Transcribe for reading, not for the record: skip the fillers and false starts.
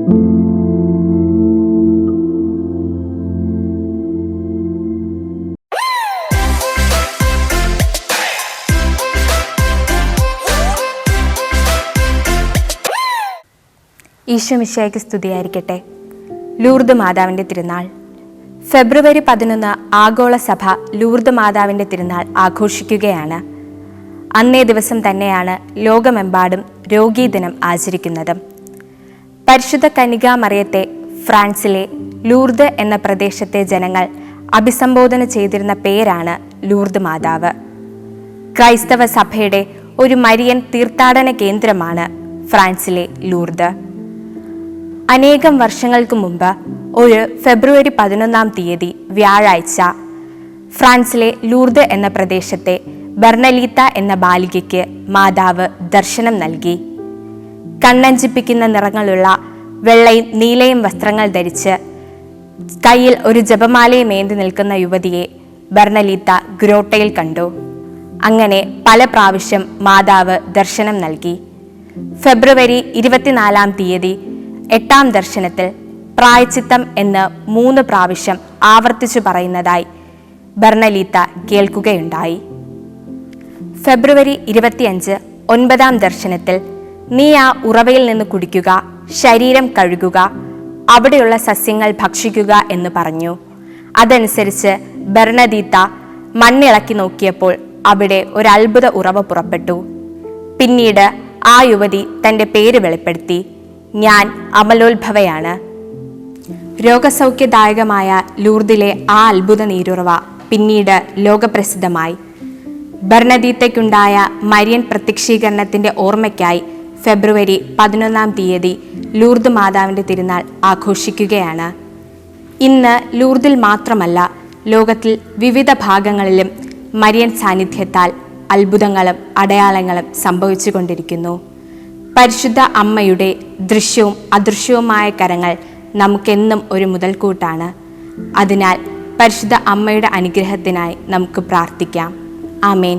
ഈശോ മിശിഹായ്ക്ക് സ്തുതിയായിരിക്കട്ടെ. ലൂർദ് മാതാവിൻ്റെ തിരുനാൾ. ഫെബ്രുവരി 11 ആഗോള സഭ ലൂർദ് മാതാവിൻ്റെ തിരുനാൾ ആഘോഷിക്കുകയാണ്. അന്നേ ദിവസം തന്നെയാണ് ലോകമെമ്പാടും രോഗീ ദിനം ആചരിക്കുന്നത്. പരിശുദ്ധ കന്യകാ മറിയത്തെ ഫ്രാൻസിലെ ലൂർദ് എന്ന പ്രദേശത്തെ ജനങ്ങൾ അഭിസംബോധന ചെയ്തിരുന്ന പേരാണ് ലൂർദ് മാതാവ്. ക്രൈസ്തവ സഭയുടെ ഒരു മരിയൻ തീർത്ഥാടന കേന്ദ്രമാണ് ഫ്രാൻസിലെ ലൂർദ്. അനേകം വർഷങ്ങൾക്ക് മുമ്പ് ഒരു ഫെബ്രുവരി 11 വ്യാഴാഴ്ച ഫ്രാൻസിലെ ലൂർദ് എന്ന പ്രദേശത്തെ ബെർണലീത്ത എന്ന ബാലികയ്ക്ക് മാതാവ് ദർശനം നൽകി. കണ്ണഞ്ചിപ്പിക്കുന്ന നിറങ്ങളുള്ള വെള്ളയും നീലയും വസ്ത്രങ്ങൾ ധരിച്ച് കയ്യിൽ ഒരു ജപമാലയും ഏന്തി നിൽക്കുന്ന യുവതിയെ ബെർണലീത്ത ഗ്രോട്ടയിൽ കണ്ടു. അങ്ങനെ പല പ്രാവശ്യം മാതാവ് ദർശനം നൽകി. ഫെബ്രുവരി 24 8ാം ദർശനത്തിൽ പ്രായച്ചിത്തം എന്ന് 3 പ്രാവശ്യം ആവർത്തിച്ചു പറയുന്നതായി ബെർണലീത്ത കേൾക്കുകയുണ്ടായി. ഫെബ്രുവരി 25 9ാം ദർശനത്തിൽ നീ ആ ഉറവയിൽ നിന്ന് കുടിക്കുക, ശരീരം കഴുകുക, അവിടെയുള്ള സസ്യങ്ങൾ ഭക്ഷിക്കുക എന്ന് പറഞ്ഞു. അതനുസരിച്ച് ബെർണലീത്ത മണ്ണിളക്കി നോക്കിയപ്പോൾ അവിടെ ഒരു അത്ഭുത ഉറവ പുറപ്പെട്ടു. പിന്നീട് ആ യുവതി തൻ്റെ പേര് വെളിപ്പെടുത്തി, ഞാൻ അമലോത്ഭവയാണ്. രോഗസൗഖ്യദായകമായ ലൂർദിലെ ആ അത്ഭുത നീരുറവ പിന്നീട് ലോകപ്രസിദ്ധമായി. ബെർണദീത്തയ്ക്കുണ്ടായ മരിയൻ പ്രത്യക്ഷീകരണത്തിൻ്റെ ഓർമ്മയ്ക്കായി ഫെബ്രുവരി 11 ലൂർദ് മാതാവിൻ്റെ തിരുനാൾ ആഘോഷിക്കുകയാണ്. ഇന്ന് ലൂർദിൽ മാത്രമല്ല, ലോകത്തിൽ വിവിധ ഭാഗങ്ങളിലും മരിയൻ സാന്നിധ്യത്താൽ അത്ഭുതങ്ങളും അടയാളങ്ങളും സംഭവിച്ചുകൊണ്ടിരിക്കുന്നു. പരിശുദ്ധ അമ്മയുടെ ദൃശ്യവും അദൃശ്യവുമായ കരങ്ങൾ നമുക്കെന്നും ഒരു മുതൽക്കൂട്ടാണ്. അതിനാൽ പരിശുദ്ധ അമ്മയുടെ അനുഗ്രഹത്തിനായി നമുക്ക് പ്രാർത്ഥിക്കാം. ആമേൻ.